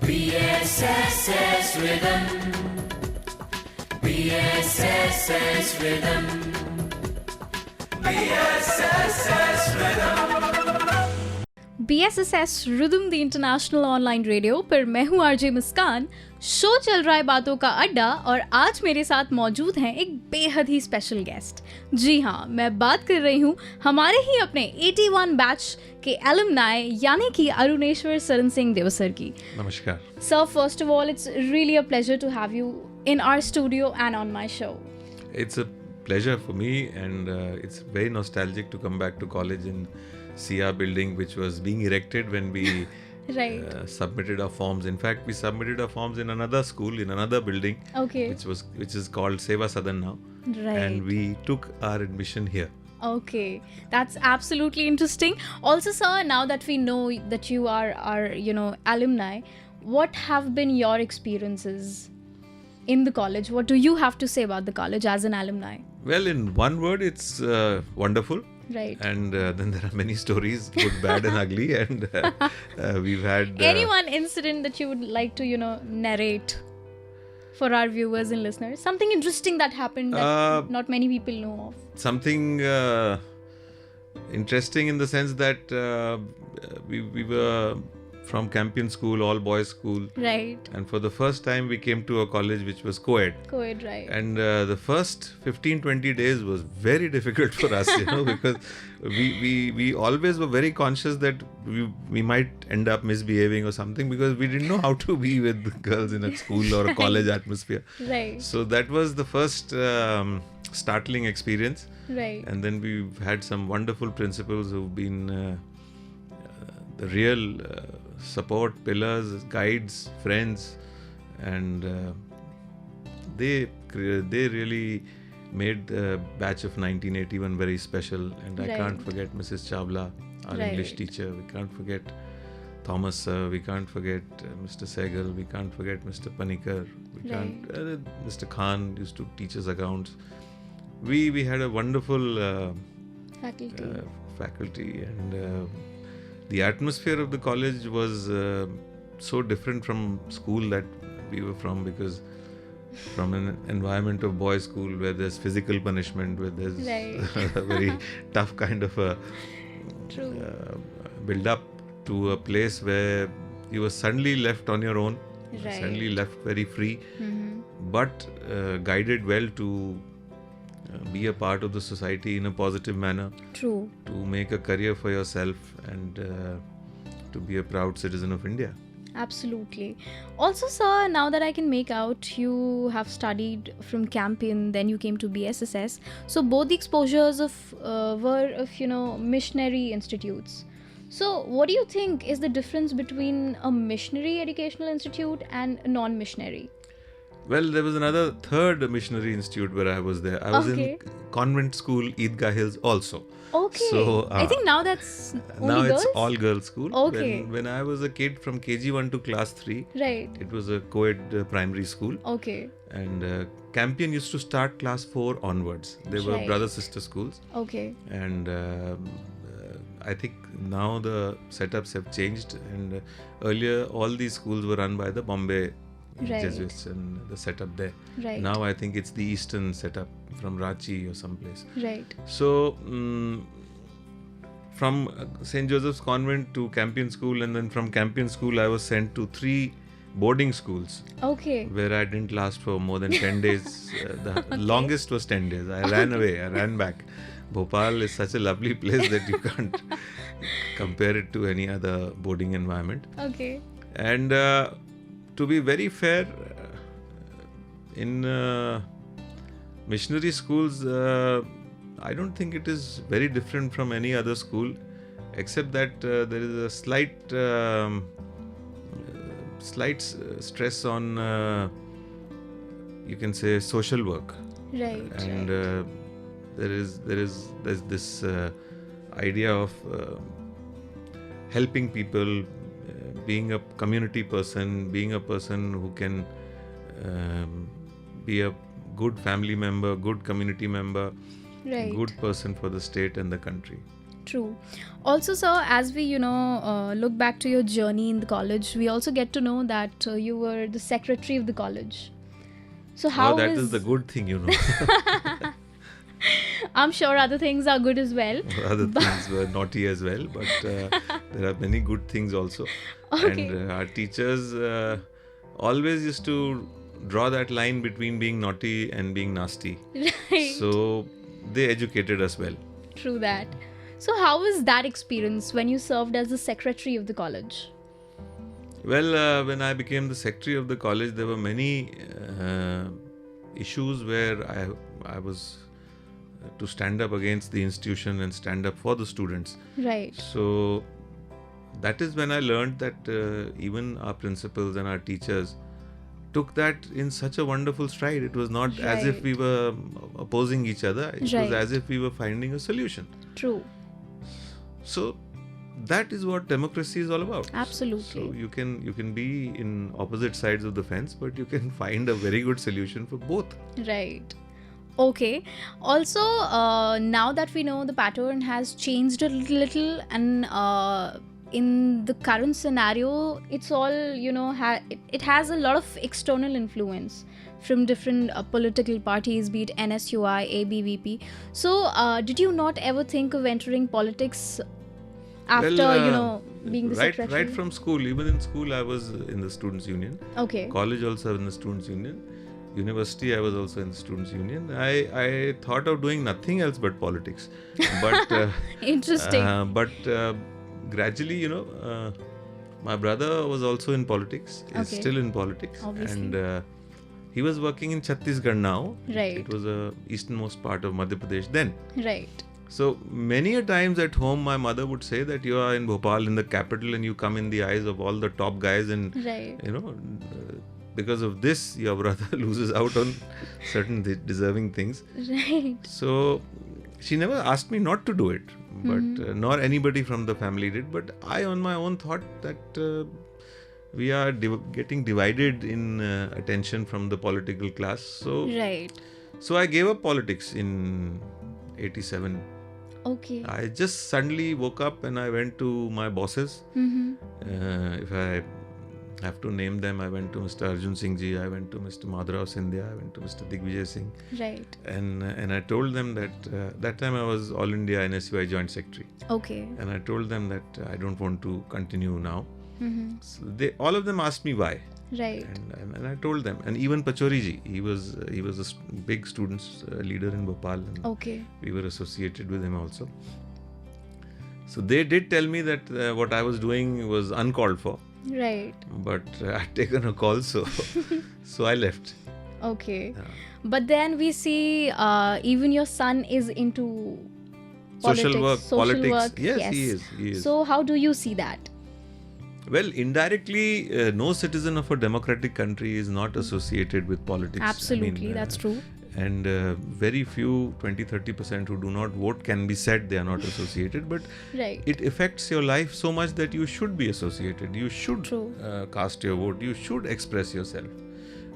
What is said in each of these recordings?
BSSS Rhythm. BSSS Rhythm. BSSS Rhythm. BSSS Rhythm दी international online radio पर मैं हूँ RJ मुस्कान। Show चल रहा है बातों का अड्डा और आज मेरे साथ मौजूद हैं एक बेहद ही स्पेशल गेस्ट। जी हाँ, मैं बात कर रही हूँ हमारे ही अपने 81 बैच के एलुमनाई यानी कि अरुणेश्वर सरन सिंह देव सर की। नमस्कार sir, first of all it's really a pleasure to have you in our studio and on my show. It's a pleasure for me and it's very nostalgic to come back to college and see our building which was being erected when we Right. Submitted our forms. In fact, we submitted our forms in another school, in another building, Okay. which is called Seva Sadan now. Right. And we took our admission here. Okay, that's absolutely interesting. Also, sir, now that we know that you are our alumni, what have been your experiences in the college? What do you have to say about the college as an alumni? Well, in one word, it's wonderful. Right. And then there are many stories, good, bad and ugly. And we've had... Any one incident that you would like to, narrate for our viewers and listeners? Something interesting that happened that not many people know of. Something interesting in the sense that we were from Campion School, all boys school. Right. And for the first time we came to a college which was co-ed. Co-ed, right. And the first 15-20 days was very difficult for us, because we always were very conscious that we might end up misbehaving or something because we didn't know how to be with girls in a school or a college atmosphere. Right. So that was the first startling experience. Right. And then we've had some wonderful principals who've been the real support pillars, guides, friends, and they really made the batch of 1981 very special. And I can't forget Mrs. Chavla, our English teacher. We can't forget Thomas sir. We can't forget Mr. Sehgal. We can't forget Mr. Panikar. We can't. Mr. Khan used to teach us accounts. We had a wonderful faculty and the atmosphere of the college was so different from school that we were from, because from an environment of boys' school where there's physical punishment, where there's a very tough kind of a build-up, to a place where you were suddenly left on your own, suddenly left very free, but guided well to be a part of the society in a positive manner. True. To make a career for yourself and to be a proud citizen of India. Absolutely. Also, sir, now that I can make out, you have studied from Campion, then you came to BSSS. So both the exposures were of missionary institutes. So what do you think is the difference between a missionary educational institute and a non-missionary? Well, there was another third missionary institute where I was there. I was in convent school, Eidgah Hills also. Okay. So, I think now that's only now girls? it's all girls school. Okay. When I was a kid from KG1 to class 3, right, it was a co-ed primary school. Okay. And Campion used to start class 4 onwards. They were brother-sister schools. Okay. And I think now the setups have changed. And earlier all these schools were run by the Bombay Jesuits and the setup there. Right. Now I think it's the eastern setup from Ranchi or someplace. Right. So from St. Joseph's Convent to Campion School, and then from Campion School I was sent to 3 boarding schools. Okay. Where I didn't last for more than 10 days. The longest was 10 days. I ran away. I ran back. Bhopal is such a lovely place that you can't compare it to any other boarding environment. Okay. And to be very fair, in missionary schools, I don't think it is very different from any other school, except that there is a slight stress on, you can say, social work. Right. And there's this idea of helping people, being a community person, being a person who can be a good family member, good community member, right, good person for the state and the country. True. Also, sir, as we, look back to your journey in the college, we also get to know that you were the secretary of the college. So how That is the good thing, I'm sure other things are good as well. Other things were naughty as well, but there are many good things also. Okay. And our teachers always used to draw that line between being naughty and being nasty. Right. So they educated us well. True that. So how was that experience when you served as the secretary of the college? Well, when I became the secretary of the college, there were many issues where I was to stand up against the institution and stand up for the students. Right. So that is when I learned that even our principals and our teachers took that in such a wonderful stride. It was not as if we were opposing each other. It was as if we were finding a solution. True. So that is what democracy is all about. Absolutely. So you can be in opposite sides of the fence, but you can find a very good solution for both. Right. Okay. Also, now that we know the pattern has changed a little and in the current scenario, it's all, it has a lot of external influence from different political parties, be it NSUI, ABVP. So, did you not ever think of entering politics after, being the secretary? Right from school. Even in school, I was in the Students' Union. Okay. College also in the Students' Union. University, I was also in the Students' Union. I thought of doing nothing else but politics. But Interesting. But gradually, my brother was also in politics. Is still in politics. Obviously. And he was working in Chhattisgarh now. Right. It was the easternmost part of Madhya Pradesh then. Right. So many a times at home, my mother would say that you are in Bhopal, in the capital, and you come in the eyes of all the top guys, and Right. because of this, your brother loses out on certain deserving things. Right. So she never asked me not to do it, but nor anybody from the family did. But I, on my own, thought that we are getting divided in attention from the political class. So I gave up politics in 87. Okay. I just suddenly woke up and I went to my bosses. If I have to name them, I went to Mr. Arjun Singh Ji, I went to Mr. Madhav Sindhya, I went to Mr. Digvijay Singh. Right. And I told them that that time I was All India NSUI Joint Secretary. Okay. And I told them that I don't want to continue now. So all of them asked me why. Right. And I told them. And even Pachori Ji, he was a big students leader in Bhopal. And Okay. we were associated with him also. So they did tell me that what I was doing was uncalled for. Right. But I'd taken a call, so I left. Okay. But then we see even your son is into Social work, politics. Work. Yes, he is. So how do you see that? Well, indirectly, no citizen of a democratic country is not associated with politics. Absolutely, that's true. And very few, 20-30% who do not vote can be said they are not associated. But Right. it affects your life so much that you should be associated. You should True. cast your vote. You should express yourself.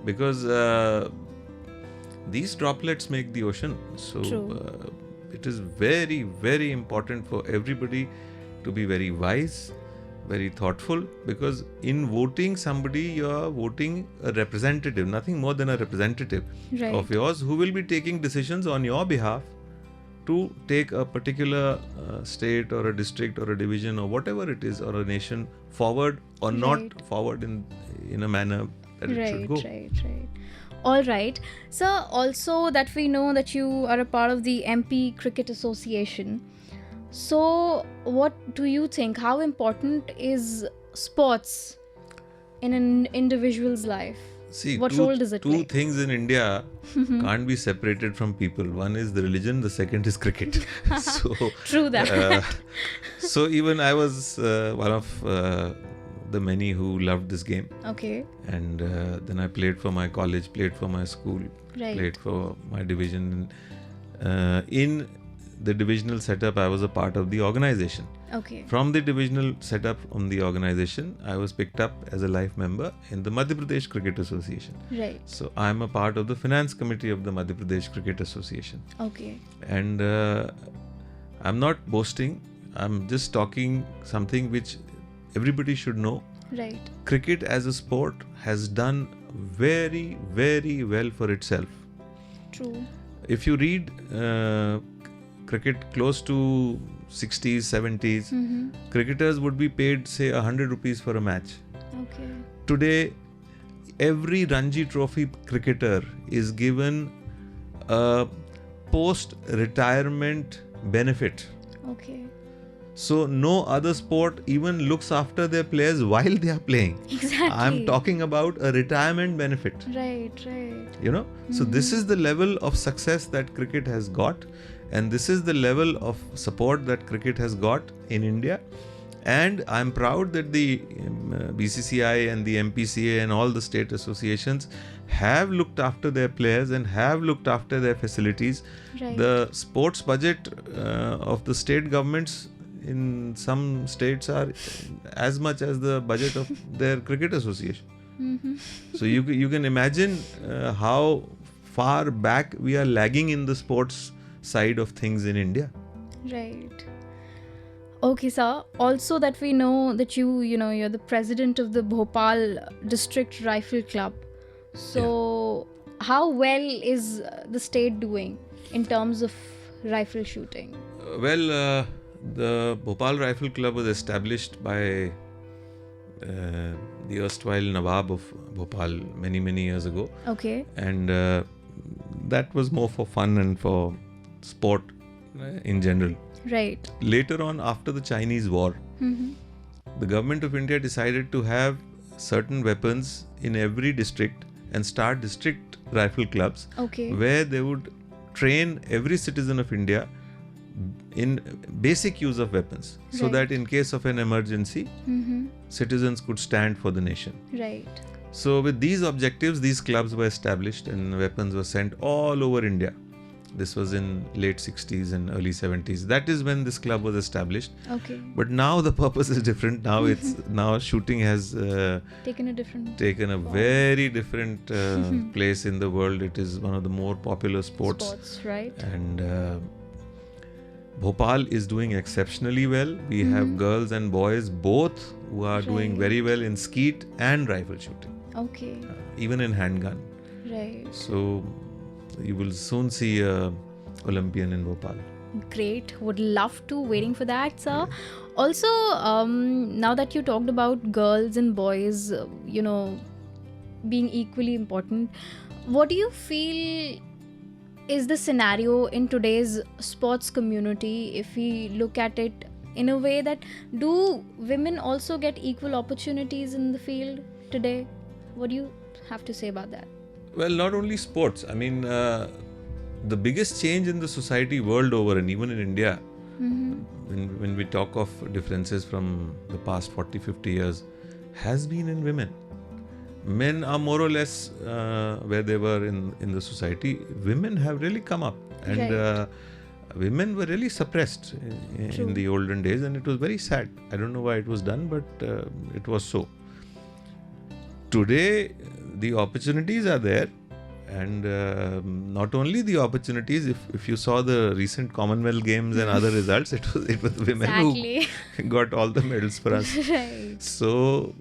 Because these droplets make the ocean. So it is very, very important for everybody to be very wise, very thoughtful, because in voting somebody, you are voting a representative, nothing more than a representative Right. of yours, who will be taking decisions on your behalf to take a particular state or a district or a division or whatever it is, or a nation forward or Right. not forward in a manner that it should go. Right. All right. Sir, also that we know that you are a part of the MP Cricket Association. So, what do you think? How important is sports in an individual's life? See, What role does it two play? things in India can't be separated from people. One is the religion, the second is cricket. So True that. so even I was one of the many who loved this game. Okay. And then I played for my college, played for my school, Right. played for my division. In the divisional setup, I was a part of the organization. Okay. From the divisional setup on the organization, I was picked up as a life member in the Madhya Pradesh Cricket Association. Right. So I am a part of the finance committee of the Madhya Pradesh Cricket Association. Okay. And I'm not boasting. I'm just talking something which everybody should know. Right. Cricket as a sport has done very, very well for itself. True. If you read cricket close to 60s, 70s, cricketers would be paid say 100 rupees for a match. Okay. Today, every Ranji Trophy cricketer is given a post-retirement benefit. Okay. So no other sport even looks after their players while they are playing. Exactly. I'm talking about a retirement benefit. Right, right. You know, so this is the level of success that cricket has got, and this is the level of support that cricket has got in India. And I'm proud that the BCCI and the MPCA and all the state associations have looked after their players and have looked after their facilities. Right. The sports budget of the state governments in some states are as much as the budget of their cricket association. So you can imagine how far back we are lagging in the sports side of things in India. Right. Okay, sir. Also, that we know that you're the president of the Bhopal District Rifle Club. So, how well is the state doing in terms of rifle shooting? Well, the Bhopal Rifle Club was established by the erstwhile Nawab of Bhopal many years ago. Okay. And that was more for fun and for sport in general. Right. Later on, after the Chinese war, the government of India decided to have certain weapons in every district and start district rifle clubs. Okay. Where they would train every citizen of India in basic use of weapons, so Right. that in case of an emergency, citizens could stand for the nation. Right. So with these objectives, these clubs were established and weapons were sent all over India. This was in late 60s and early 70s. That is when this club was established. Okay. But now the purpose is different. Now now shooting has Taken a different taken a very different place in the world. It is one of the more popular sports. right? And Bhopal is doing exceptionally well. We have girls and boys both who are doing Right. very well in skeet and rifle shooting, Okay. even in handgun. Right. So you will soon see a Olympian in Bhopal. Great. Would love to. Waiting for that, sir. Also, now that you talked about girls and boys, being equally important, what do you feel is the scenario in today's sports community if we look at it in a way that do women also get equal opportunities in the field today? What do you have to say about that? Well, not only sports. I mean, the biggest change in the society world over and even in India, when we talk of differences from the past 40-50 years, has been in women. Men are more or less where they were in the society. Women have really come up, and Right. women were really suppressed True. in the olden days, and it was very sad. I don't know why it was done, but it was so. Today, the opportunities are there, and not only the opportunities. If you saw the recent Commonwealth Games and other results, it was women Exactly. who got all the medals for us. Right. So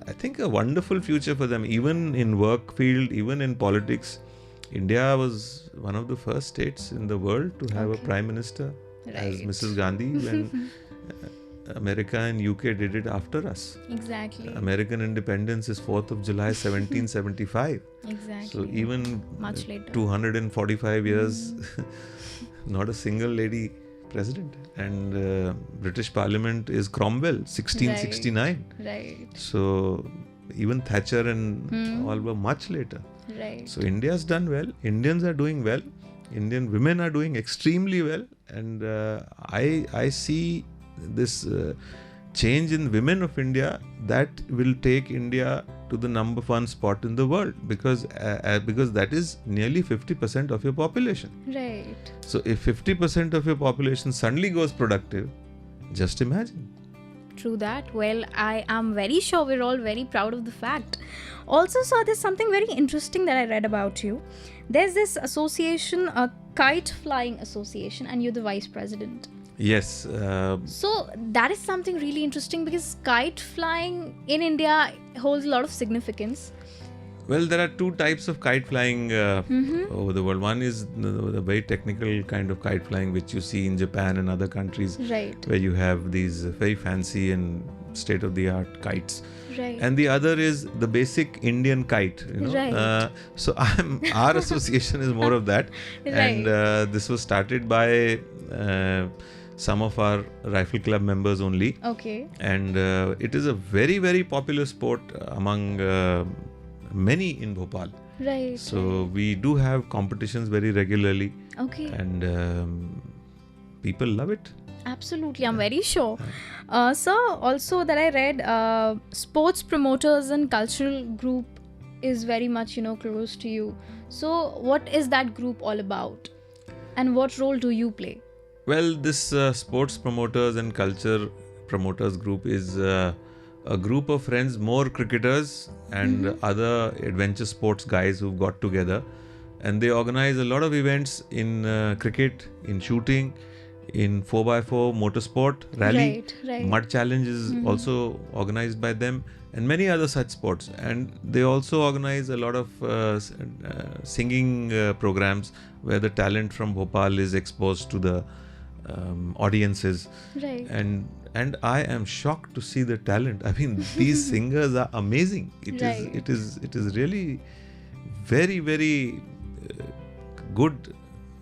I think a wonderful future for them, even in work field, even in politics. India was one of the first states in the world to have a prime minister as Right. Mrs. Gandhi, when America and UK did it after us. Exactly. American independence is 4th of July 1775. Exactly. So even Much later. 245 years, not a single lady president. And British Parliament is Cromwell, 1669. Right. So even Thatcher and all were much later. Right. So India's done well. Indians are doing well. Indian women are doing extremely well. And I see this change in women of India that will take India to the number one spot in the world, because that is nearly 50% of your population. Right. So if 50% of your population suddenly goes productive, just imagine. True that. Well, I am very sure we're all very proud of the fact. Also, saw there's something very interesting that I read about you. There's this association, a Kite Flying Association, and you're the vice president. Yes. So that is something really interesting because kite flying in India holds a lot of significance. Well, there are two types of kite flying over the world. One is the very technical kind of kite flying, which you see in Japan and other countries, Right. where you have these very fancy and state-of-the-art kites. Right. And the other is the basic Indian kite. Right. So our association is more of that, and this was started by some of our rifle club members only, Okay. and it is a very, very popular sport among many in Bhopal. Right. So we do have competitions very regularly, Okay. and people love it. Absolutely, I'm very sure. So also that I read, sports promoters and cultural group is very much close to you. So what is that group all about, and what role do you play? Well, this sports promoters and culture promoters group is a group of friends, more cricketers and other adventure sports guys who've got together, and they organize a lot of events in cricket, in shooting, in 4x4 motorsport rally. Right. Mud challenge is also organized by them, and many other such sports. And they also organize a lot of singing programs where the talent from Bhopal is exposed to the audiences. Right. And I am shocked to see the talent. I mean, these singers are amazing. It is really very, very good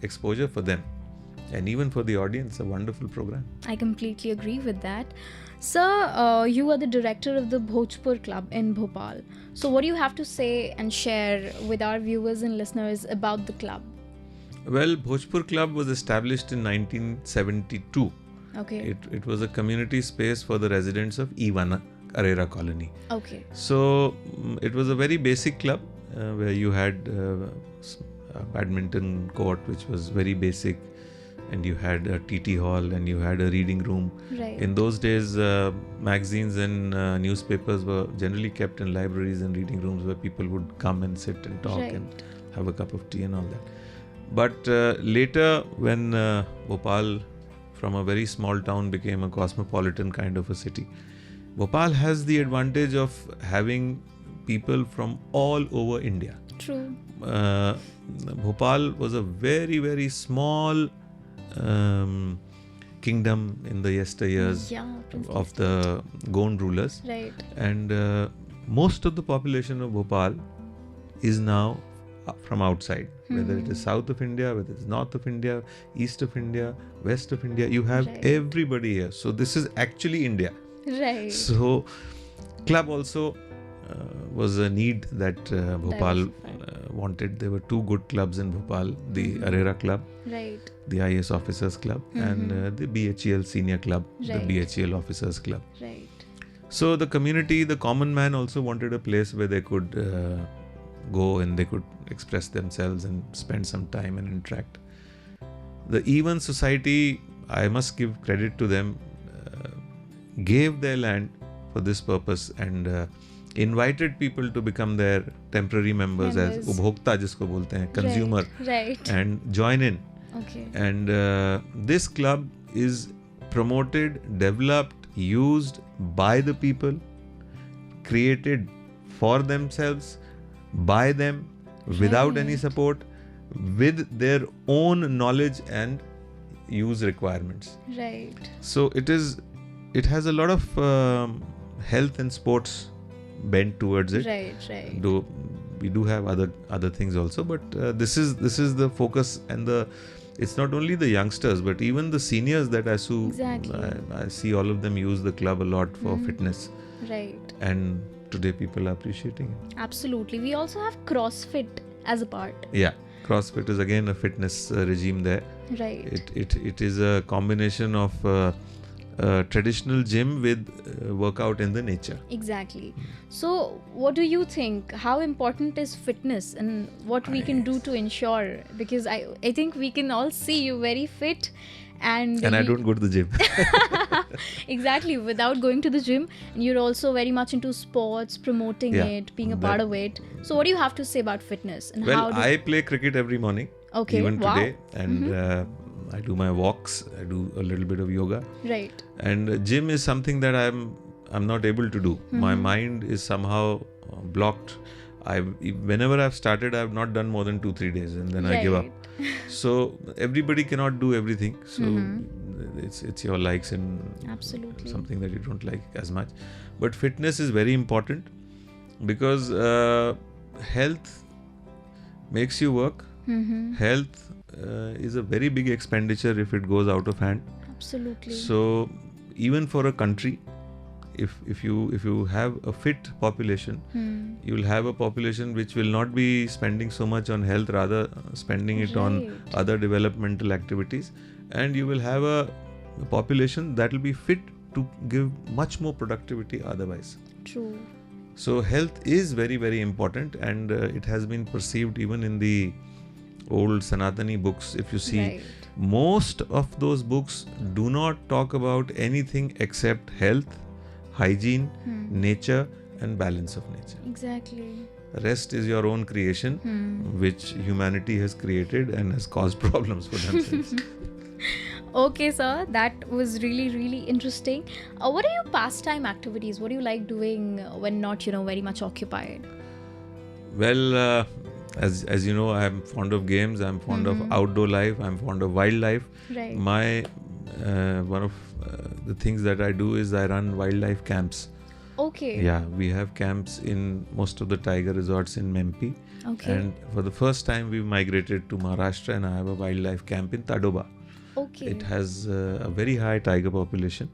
exposure for them, and even for the audience, a wonderful program. I completely agree with that. Sir, you are the director of the Bhojpur Club in Bhopal. So what do you have to say and share with our viewers and listeners about the club? Well, Bhojpur Club was established in 1972. Okay. It was a community space for the residents of Ivana, Arera colony. Okay. So it was a very basic club where you had a badminton court, which was very basic, and you had a TT hall, and you had a reading room. Right. In those days, magazines and newspapers were generally kept in libraries and reading rooms where people would come and sit and talk and have a cup of tea and all that. But later, when Bhopal, from a very small town, became a cosmopolitan kind of a city, Bhopal has the advantage of having people from all over India. True. Bhopal was a very, very small kingdom in the yesteryears of the Gond rulers. Right. And most of the population of Bhopal is now from outside, whether it is south of India, whether it's north of India, east of India, west of India. You have everybody here. So this is actually India. Right. So club also was a need that Bhopal wanted. There were two good clubs in Bhopal, the Arera Club, Right. the IAS Officers Club, and the BHEL Senior Club, the BHEL Officers Club. Right. So the community, the common man also wanted a place where they could go and they could express themselves and spend some time and interact. The Even Society, I must give credit to them, gave their land for this purpose and invited people to become their temporary members as ubhokta jisko bolte hain, consumer, Right. and join in. Okay. And this club is promoted, developed, used by the people, created for themselves, by them, without any support, with their own knowledge and use requirements. Right. So it has a lot of health and sports bent towards it. Right. Though we do have other things also, but this is the focus, and it's not only the youngsters but even the seniors that I see all of them use the club a lot for fitness. Right. And today people are appreciating it. Absolutely. We also have CrossFit as a part. Yeah, CrossFit is again a fitness regime there. Right. It is a combination of traditional gym with workout in the nature. Exactly. So what do you think? How important is fitness and what we can do to ensure? Because I think we can all see you very fit and I don't go to the gym. Exactly, without going to the gym, and you're also very much into sports, promoting it, being a part of it. So what do you have to say about fitness and I play cricket every morning. Okay. Even today, and I do my walks. I do a little bit of yoga. Right. And gym is something that I'm not able to do. My mind is somehow blocked. Whenever I've started, I've not done more than 2-3 days, and then I give up. So everybody cannot do everything. So it's your likes and Absolutely. something that you don't like as much. But fitness is very important because health makes you work. Health is a very big expenditure if it goes out of hand. Absolutely. So even for a country, if you have a fit population, you will have a population which will not be spending so much on health, rather spending it on other developmental activities, and you will have a population that will be fit to give much more productivity otherwise. True. So health is very, very important, and it has been perceived even in the old Sanatani books. If you see, most of those books do not talk about anything except health, hygiene, nature, and balance of nature. Exactly. The rest is your own creation, which humanity has created and has caused problems for themselves. Okay, sir. That was really, really interesting. What are your pastime activities? What do you like doing when not, very much occupied? Well, as you know, I'm fond of games. I'm fond of outdoor life. I'm fond of wildlife. Right. My one of the things that I do is I run wildlife camps. Okay. Yeah, we have camps in most of the tiger resorts in Mempi. Okay. And for the first time, we've migrated to Maharashtra, and I have a wildlife camp in Tadoba. Okay. It has a very high tiger population.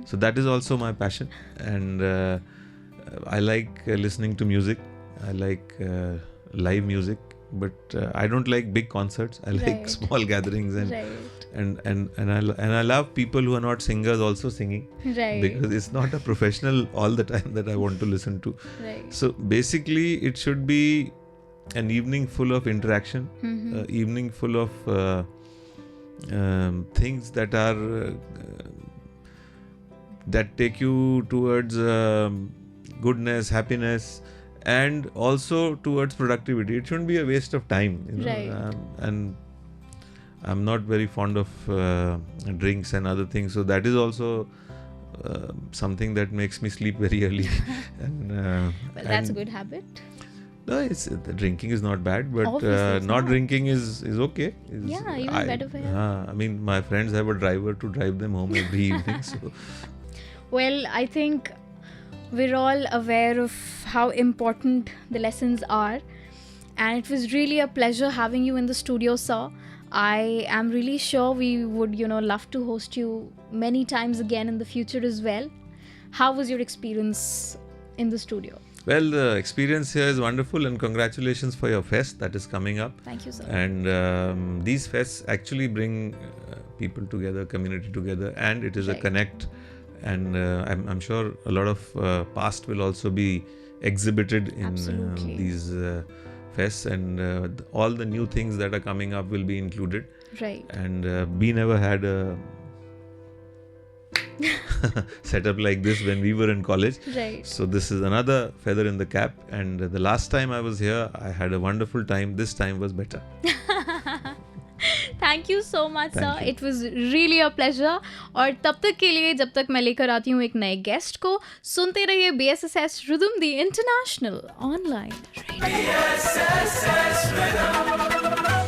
So that is also my passion. And I like listening to music. I like live music. But I don't like big concerts. I like small gatherings, and I love people who are not singers also singing, because it's not a professional all the time that I want to listen to. So basically, it should be an evening full of interaction, evening full of things that are that take you towards goodness, happiness, and also towards productivity. It shouldn't be a waste of time, and I'm not very fond of drinks and other things, so that is also something that makes me sleep very early. Well, that's a good habit. No, the drinking is not bad, but not drinking is okay. Even better for health. I mean, my friends have a driver to drive them home every evening. So, well, I think we're all aware of how important the lessons are, and it was really a pleasure having you in the studio, sir. I am really sure we would, love to host you many times again in the future as well. How was your experience in the studio? Well, the experience here is wonderful, and congratulations for your fest that is coming up. Thank you, sir. And these fests actually bring people together, community together, and it is a connect. And I'm sure a lot of past will also be exhibited in these fests, and all the new things that are coming up will be included. Right. And we never had a setup like this when we were in college. Right. So this is another feather in the cap. And the last time I was here, I had a wonderful time. This time was better. Thank you so much sir, it was really a pleasure. और तब तक के लिए, जब तक मैं लेकर आती हूँ एक नए गेस्ट को, सुनते रहिए BSSS Rhythm, the international online radio. BSSS Rhythm.